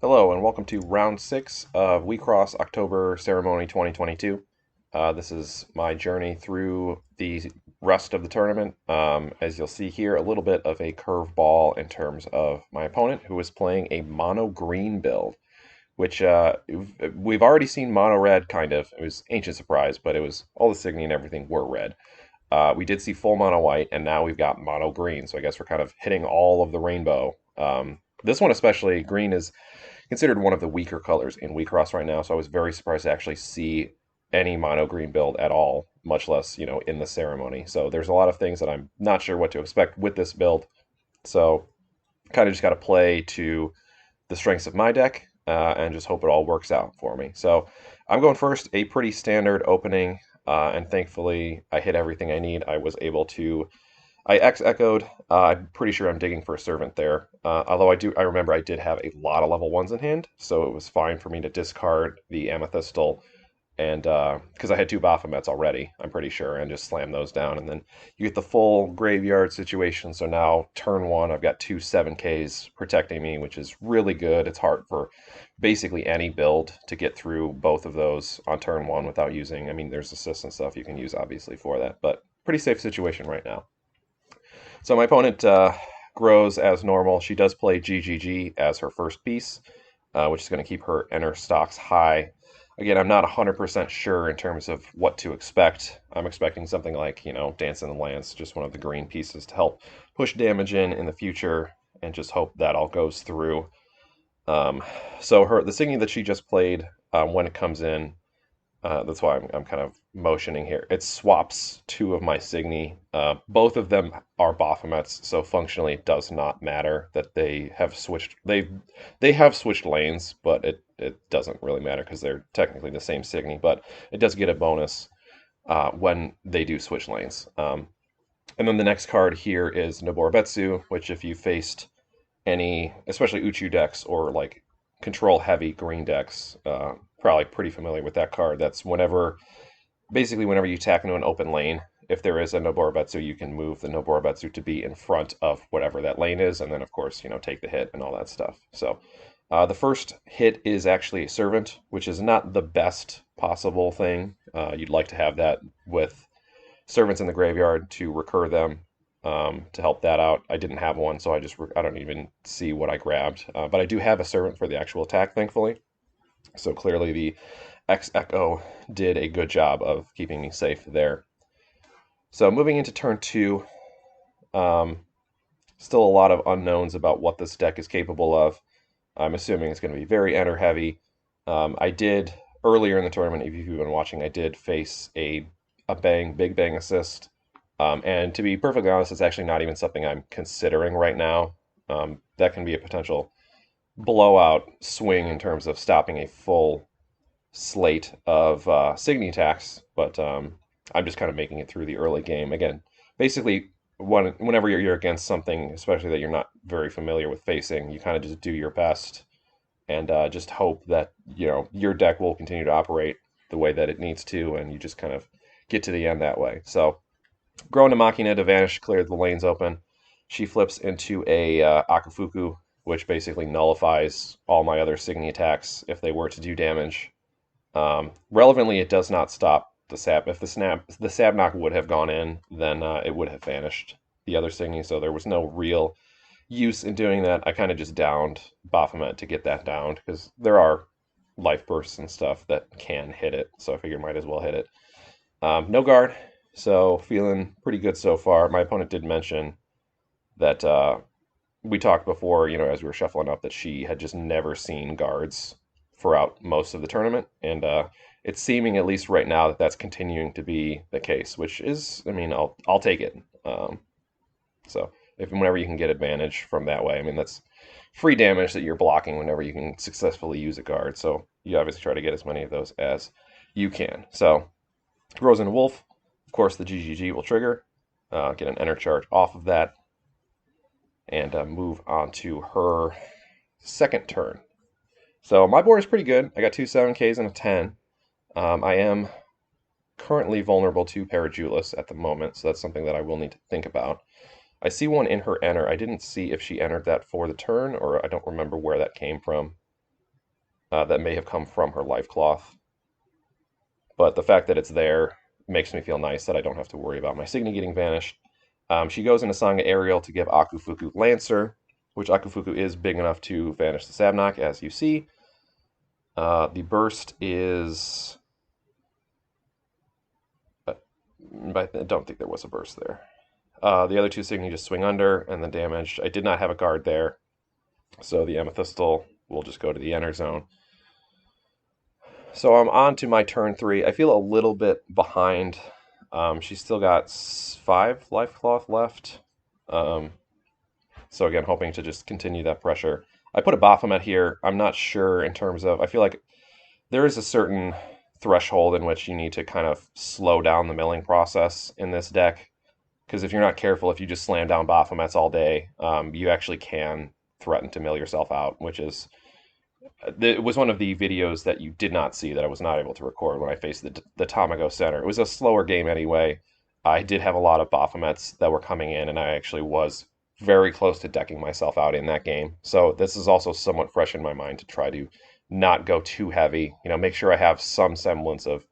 Hello and welcome to round 6 of WIXOSS October Ceremony 2022. This is my journey through the rest of the tournament. As you'll see here, a little bit of a curveball in terms of my opponent, who is playing a mono green build, which we've already seen mono red kind of. It was Ancient Surprise, but it was all the Signy and everything were red. We did see full mono white, and now we've got mono green. So I guess we're kind of hitting all of the rainbow. This one especially, green is considered one of the weaker colors in WeCross right now, so I was very surprised to actually see any mono green build at all, much less, in the ceremony. So there's a lot of things that I'm not sure what to expect with this build. So kind of just got to play to the strengths of my deck and just hope it all works out for me. So I'm going first, a pretty standard opening, and thankfully I hit everything I need. I was able to I X echoed. I'm pretty sure I'm digging for a servant there. Although I remember I did have a lot of level ones in hand, so it was fine for me to discard the amethystal and because I had two Baphomets already, I'm pretty sure, and just slam those down, and then you get the full graveyard situation. So now turn one, I've got two 7Ks protecting me, which is really good. It's hard for basically any build to get through both of those on turn one without using. I mean, there's assist and stuff you can use obviously for that, but pretty safe situation right now. So my opponent grows as normal. She does play GGG as her first piece, which is going to keep her enter stocks high. Again, I'm not 100% sure in terms of what to expect. I'm expecting something like, Dance in the Lance, just one of the green pieces to help push damage in the future, and just hope that all goes through. So the singing that she just played, when it comes in, that's why I'm kind of motioning here. It swaps two of my Signy. Both of them are Baphomets, so functionally it does not matter that they have switched. They have switched lanes, but it doesn't really matter because they're technically the same Signy. But it does get a bonus when they do switch lanes. And then the next card here is Noborabetsu, which if you faced any, especially Uchu decks or like control heavy green decks, probably pretty familiar with that card. That's basically whenever you attack into an open lane, if there is a Noborabetsu, you can move the Noborabetsu to be in front of whatever that lane is, and then of course, take the hit and all that stuff. So the first hit is actually a servant, which is not the best possible thing. You'd like to have that with servants in the graveyard to recur them, to help that out. I didn't have one, so I don't even see what I grabbed. But I do have a servant for the actual attack, thankfully. So clearly the X Echo did a good job of keeping me safe there. So moving into turn two, still a lot of unknowns about what this deck is capable of. I'm assuming it's going to be very enter heavy. I did earlier in the tournament, if you've been watching, I did face a big bang assist. And to be perfectly honest, it's actually not even something I'm considering right now. That can be a potential blowout swing in terms of stopping a full slate of Signy attacks, but I'm just kind of making it through the early game. Again, basically, whenever you're against something, especially that you're not very familiar with facing, you kind of just do your best and just hope that your deck will continue to operate the way that it needs to, and you just kind of get to the end that way. So, Grown to Machina to vanish, cleared the lanes open. She flips into a Akafuku, which basically nullifies all my other Signy attacks if they were to do damage. Relevantly, it does not stop the sab. If the Sabnock would have gone in, then it would have vanished the other Signy, so there was no real use in doing that. I kind of just downed Baphomet to get that downed, because there are life bursts and stuff that can hit it, so I figured might as well hit it. No guard, so feeling pretty good so far. My opponent did mention that we talked before, as we were shuffling up, that she had just never seen guards throughout most of the tournament, and it's seeming, at least right now, that that's continuing to be the case, which is, I mean, I'll take it. So if whenever you can get advantage from that way, I mean, that's free damage that you're blocking whenever you can successfully use a guard. So you obviously try to get as many of those as you can. So Rose and Wolf, of course, the GGG will trigger. Get an enter charge off of that, and move on to her second turn. So my board is pretty good. I got two 7Ks and a 10. I am currently vulnerable to Parajulis at the moment, so that's something that I will need to think about. I see one in her enter. I didn't see if she entered that for the turn, or I don't remember where that came from. that may have come from her life cloth. But the fact that it's there makes me feel nice that I don't have to worry about my Signy getting vanished. She goes into Sanga Aerial to give Akufuku Lancer, which Akufuku is big enough to vanish the Sabnok, as you see. The burst is... I don't think there was a burst there. The other two Signy just swing under and then damaged. I did not have a guard there, so the Amethystal will just go to the enter zone. So I'm on to my turn 3. I feel a little bit behind. She's still got 5 life cloth left. So again, hoping to just continue that pressure. I put a Baphomet here. I'm not sure in terms of... I feel like there is a certain threshold in which you need to kind of slow down the milling process in this deck. Because if you're not careful, if you just slam down Baphomets all day, you actually can threaten to mill yourself out, which is... It was one of the videos that you did not see that I was not able to record when I faced the Tamago Center. It was a slower game anyway. I did have a lot of Baphomets that were coming in, and I actually was very close to decking myself out in that game. So this is also somewhat fresh in my mind to try to not go too heavy. You know, make sure I have some semblance of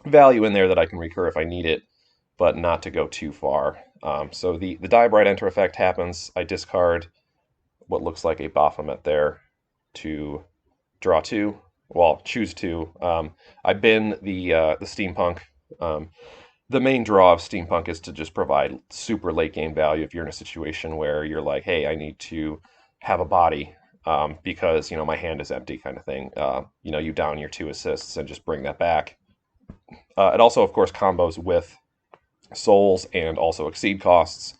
value in there that I can recur if I need it, but not to go too far. So the Die Bright Enter effect happens. I discard what looks like a Baphomet there to draw 2. Well, choose 2. I bin the Steampunk. The main draw of Steampunk is to just provide super late game value if you're in a situation where you're like, hey, I need to have a body because, you know, my hand is empty kind of thing. You know, you down your 2 assists and just bring that back. It also, of course, combos with souls and also exceed costs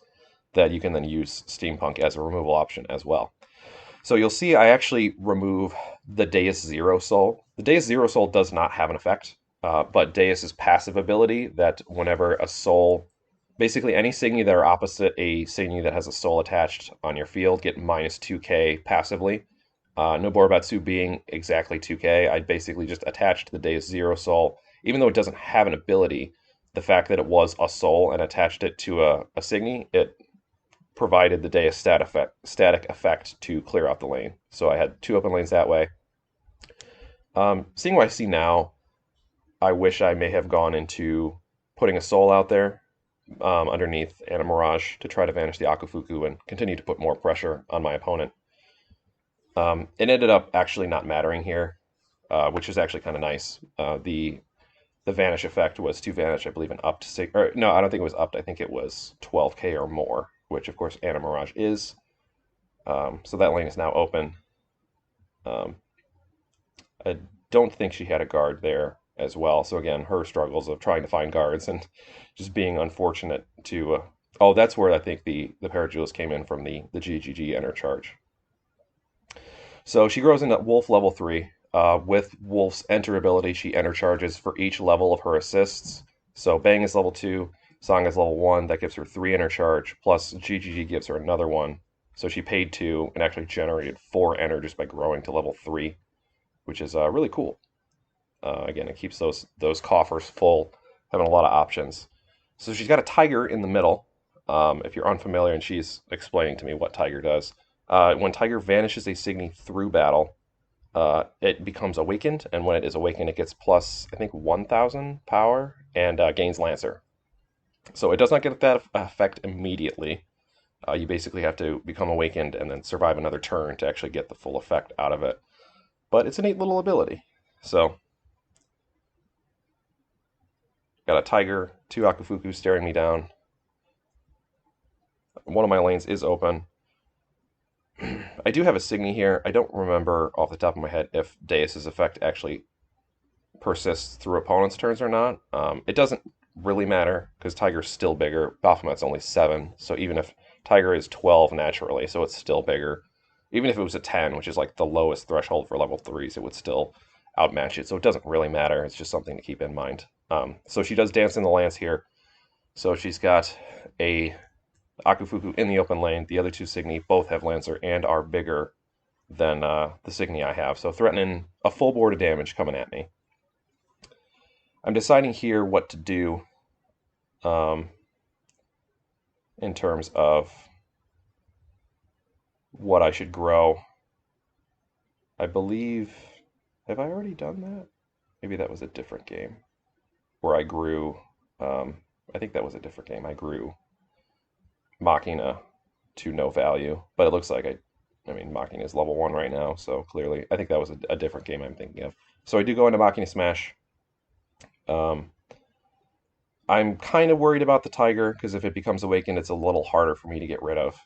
that you can then use Steampunk as a removal option as well. So you'll see I actually remove the Deus Zero Soul. The Deus Zero Soul does not have an effect, but Deus's passive ability that whenever a soul, basically any Signy that are opposite a Signy that has a soul attached on your field get minus 2k passively. Noborobatsu being exactly 2k, I basically just attached the Deus Zero Soul. Even though it doesn't have an ability, the fact that it was a soul and attached it to a Signy, it provided the Deus static effect to clear out the lane. So I had 2 open lanes that way. Seeing what I see now, I wish I may have gone into putting a soul out there underneath Anna Mirage to try to vanish the Akufuku and continue to put more pressure on my opponent. It ended up actually not mattering here, which is actually kind of nice. The vanish effect was to vanish, I believe, an up to 6... Or, no, I don't think it was up to, I think it was 12k or more, which, of course, Anna Mirage is. So that lane is now open. I don't think she had a guard there as well. So, again, her struggles of trying to find guards and just being unfortunate to... oh, that's where I think the Parajewels came in from the GGG enter charge. So she grows into Wolf level 3. With Wolf's enter ability, she enter charges for each level of her assists. So Bang is level 2, Song is level 1, that gives her 3 enter charge, plus GGG gives her another 1. So she paid 2 and actually generated 4 enter just by growing to level 3, which is really cool. Again, it keeps those coffers full, having a lot of options. So she's got a Tiger in the middle. If you're unfamiliar, and she's explaining to me what Tiger does. When Tiger vanishes a Signy through battle, it becomes awakened, and when it is awakened, it gets plus, I think, 1,000 power and gains Lancer. So it does not get that effect immediately. You basically have to become awakened and then survive another turn to actually get the full effect out of it. But it's a neat little ability. So, got a Tiger, 2 Akufuku staring me down. One of my lanes is open. I do have a Signy here. I don't remember off the top of my head if Deus's effect actually persists through opponents' turns or not. It doesn't really matter because Tiger's still bigger. Baphomet's only 7, so even if Tiger is 12 naturally, so it's still bigger. Even if it was a 10, which is like the lowest threshold for level 3s, it would still outmatch it. So it doesn't really matter. It's just something to keep in mind. So she does dance in the lance here. So she's got a Akufuku in the open lane. The other 2 Signy both have Lancer and are bigger than the Signy I have. So threatening a full board of damage coming at me. I'm deciding here what to do in terms of what I should grow. I believe Have I already done that? Maybe that was a different game where I grew. Um, I think that was a different game. I grew Machina to no value, but it looks like I mean, Machina is level 1 right now, so clearly, I think that was a different game I'm thinking of. So I do go into Machina Smash. Um, I'm kind of worried about the Tiger because if it becomes awakened, it's a little harder for me to get rid of.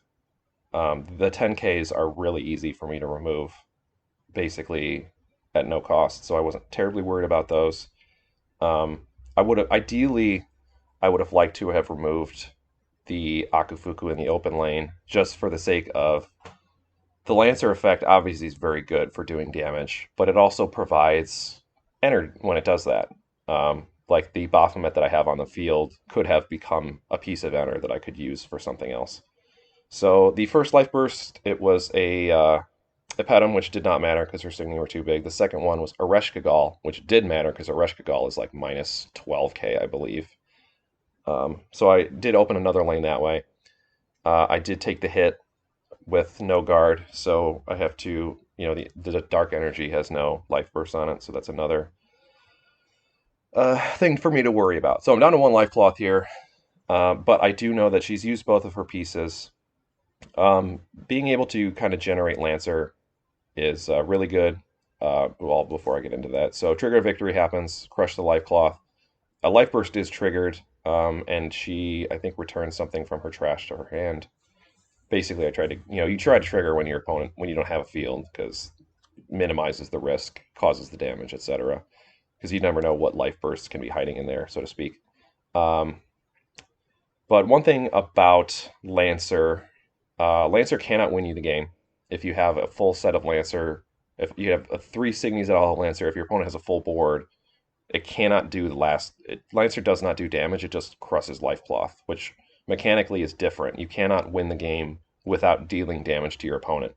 The 10Ks are really easy for me to remove, basically at no cost, so I wasn't terribly worried about those. Um, I would have ideally, I would have liked to have removed the Akufuku in the open lane just for the sake of the Lancer effect. Obviously, is very good for doing damage, but it also provides energy when it does that. Like the Baphomet that I have on the field could have become a piece of enter that I could use for something else. So the first life burst, it was a Petum, which did not matter because her Signy were too big. The second one was Ereshkigal, which did matter because Ereshkigal is like minus 12k, I believe. So I did open another lane that way. I did take the hit with no guard, so I have to, the dark energy has no life burst on it, so that's another thing for me to worry about. So I'm down to one life cloth here, but I do know that she's used both of her pieces. Being able to kind of generate Lancer is really good. Well, before I get into that, so trigger victory happens, crush the life cloth. A life burst is triggered, and she, I think, returns something from her trash to her hand. Basically, I tried to, you try to trigger when your opponent, when you don't have a field, because minimizes the risk, causes the damage, etc. Because you never know what life bursts can be hiding in there, so to speak. Um, but one thing about Lancer, Lancer cannot win you the game if you have a full set of Lancer. If you have three Signies at all Lancer, if your opponent has a full board, it cannot do the last. Lancer does not do damage. It just crushes life cloth, which mechanically is different. You cannot win the game without dealing damage to your opponent.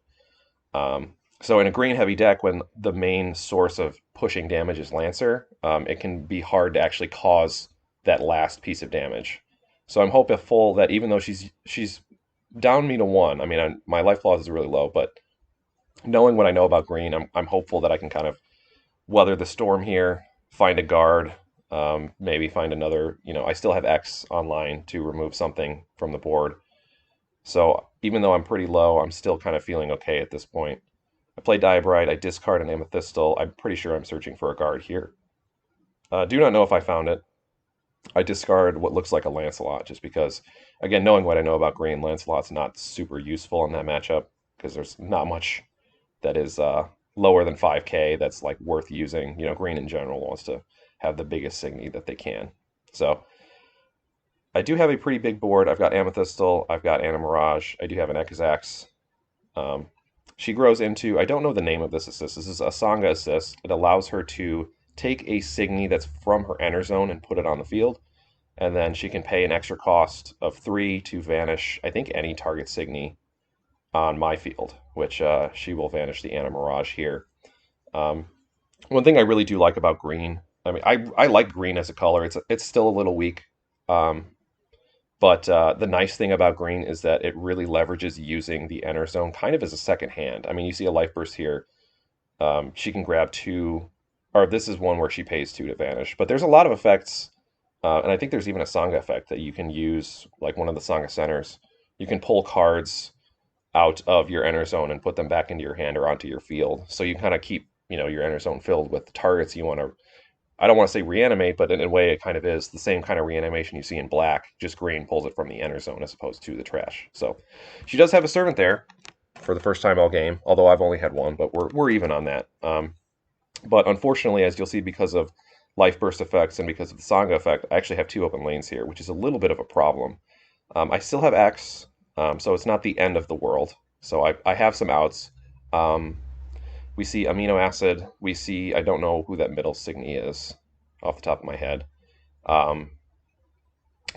So in a green heavy deck, when the main source of pushing damage is Lancer, it can be hard to actually cause that last piece of damage. So I'm hopeful that even though she's down me to one, I mean my life loss is really low, but knowing what I know about green, I'm hopeful that I can kind of weather the storm here, find a guard, maybe find another. I still have X online to remove something from the board. So even though I'm pretty low, I'm still kind of feeling okay at this point. I play Diabrite, I discard an Amethystal. I'm pretty sure I'm searching for a guard here. Do not know if I found it. I discard what looks like a Lancelot just because, again, knowing what I know about green, Lancelot's not super useful in that matchup because there's not much that is lower than 5k that's like worth using. Green in general wants to have the biggest Signy that they can. So I do have a pretty big board. I've got Amethystal, I've got Anna Mirage, I do have an Exizax. Um, she grows into, I don't know the name of this assist. This is a Sangha assist. It allows her to take a Signy that's from her enter zone and put it on the field. And then she can pay an extra cost of 3 to vanish, I think, any target Signy on my field, which she will vanish the Anna Mirage here. Um, One thing I really do like about green, I mean, I like green as a color. It's still a little weak. Um, but the nice thing about green is that it really leverages using the enter zone kind of as a second hand. I mean, you see a life burst here. She can grab 2, or this is one where she pays 2 to vanish. But there's a lot of effects, and I think there's even a Sangha effect that you can use, like one of the Sangha centers. You can pull cards out of your enter zone and put them back into your hand or onto your field. So you kind of keep, your enter zone filled with targets you want to, I don't want to say reanimate, but in a way it kind of is the same kind of reanimation you see in black, just green pulls it from the enter zone as opposed to the trash. So she does have a servant there for the first time all game, although I've only had one, but we're even on that. But unfortunately, as you'll see, because of life burst effects and because of the Sangha effect, I actually have 2 open lanes here, which is a little bit of a problem. I still have X, so it's not the end of the world. So I have some outs. We see amino acid. We see, I don't know who that middle Signy is off the top of my head. Um,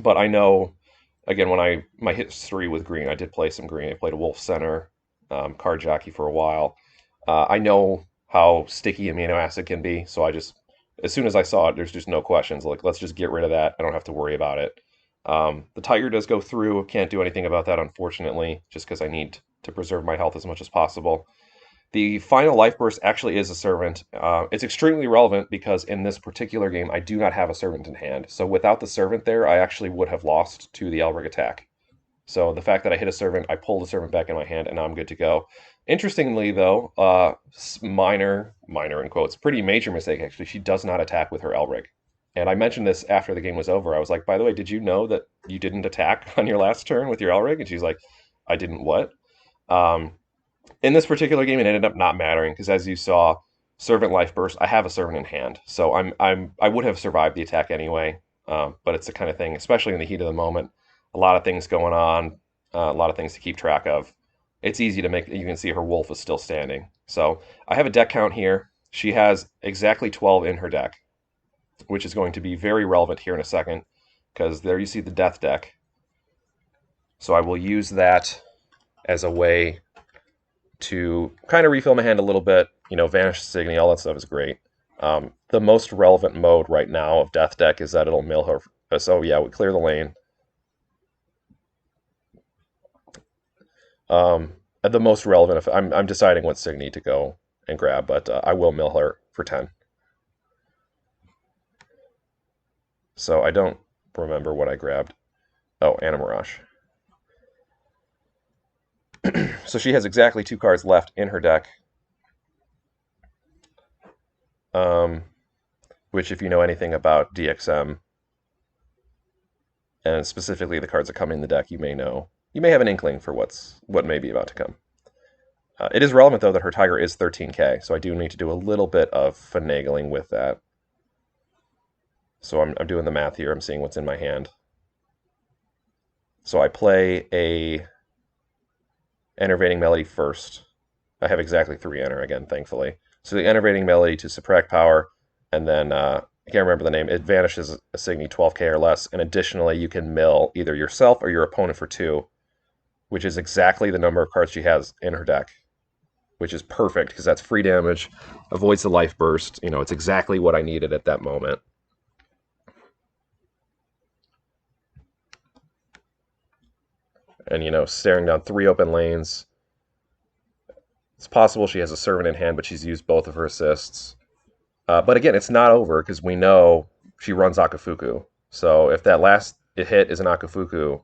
but I know, again, my history with green, I did play some green. I played a Wolf Center, card jockey for a while. I know how sticky amino acid can be, so as soon as I saw it, there's just no questions. Like, let's just get rid of that. I don't have to worry about it. The Tiger does go through. Can't do anything about that, unfortunately, just because I need to preserve my health as much as possible. The final life burst actually is a servant. It's extremely relevant because in this particular game, I do not have a servant in hand. So without the servant there, I actually would have lost to the Elric attack. So the fact that I hit a servant, I pull the servant back in my hand, and now I'm good to go. Interestingly, though, minor in quotes, pretty major mistake actually. She does not attack with her Elric. And I mentioned this after the game was over. I was like, by the way, did you know that you didn't attack on your last turn with your Elric? And she's like, I didn't what? Um, in this particular game, it ended up not mattering because, as you saw, servant life burst. I have a servant in hand, so I would have survived the attack anyway. But it's the kind of thing, especially in the heat of the moment, a lot of things going on, a lot of things to keep track of. It's easy to make. You can see her wolf is still standing. So I have a deck count here. She has exactly 12 in her deck, which is going to be very relevant here in a second, because there you see the death deck. So I will use that as a way to kind of refill my hand a little bit. Vanish Signy, all that stuff is great. The most relevant mode right now of death deck is that it'll mill her. So yeah, we clear the lane. The most relevant, if I'm deciding what Signy to go and grab, but I will mill her for 10. So I don't remember what I grabbed. Oh, Anna Mirage. So she has exactly 2 cards left in her deck. Which, if you know anything about DXM, and specifically the cards that come in the deck, you may know. You may have an inkling for what may be about to come. It is relevant, though, that her Tiger is 13k, so I do need to do a little bit of finagling with that. So I'm doing the math here. I'm seeing what's in my hand. So I play a Enervating Melody first. I have exactly 3 enter again, thankfully. So the Enervating Melody to subtract power, and then I can't remember the name. It vanishes a Signy 12k or less, and additionally you can mill either yourself or your opponent for 2, which is exactly the number of cards she has in her deck, which is perfect because that's free damage, avoids the life burst. It's exactly what I needed at that moment. And staring down 3 open lanes. It's possible she has a servant in hand, but she's used both of her assists. But again, it's not over because we know she runs Akafuku. So if that last hit is an Akafuku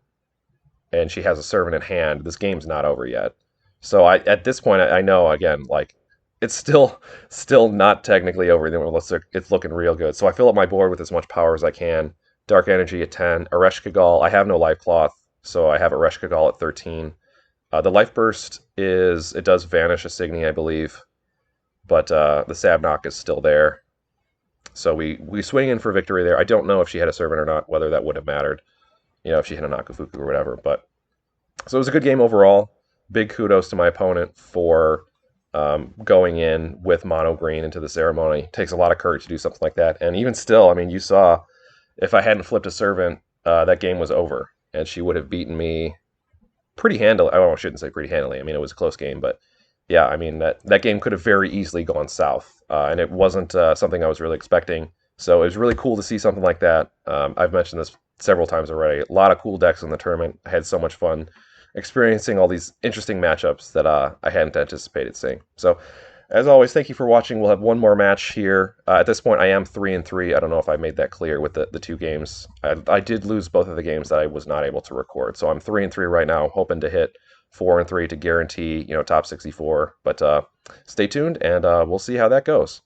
and she has a servant in hand, this game's not over yet. So at this point, I know, again, like, it's still not technically over. It's looking real good. So I fill up my board with as much power as I can. Dark Energy at 10. Aresh Kagal. I have no Life Cloth, so I have Aresh Kagal at 13. The Life Burst it does vanish a Signy, I believe. But the Sabnock is still there. So we swing in for victory there. I don't know if she had a servant or not, whether that would have mattered, if she had an Akafuku or whatever. But so it was a good game overall. Big kudos to my opponent for going in with mono green into the ceremony. It takes a lot of courage to do something like that. And even still, I mean, you saw if I hadn't flipped a servant, that game was over. And she would have beaten me pretty handily. I shouldn't say pretty handily. I mean, it was a close game, but yeah, I mean, that game could have very easily gone south, and it wasn't something I was really expecting. So it was really cool to see something like that. I've mentioned this several times already. A lot of cool decks in the tournament. I had so much fun experiencing all these interesting matchups that I hadn't anticipated seeing. So, as always, thank you for watching. We'll have one more match here. At this point, I am 3-3. I don't know if I made that clear with the 2 games. I did lose both of the games that I was not able to record. So I'm 3-3 right now, hoping to hit 4-3 to guarantee, top 64. But stay tuned, and we'll see how that goes.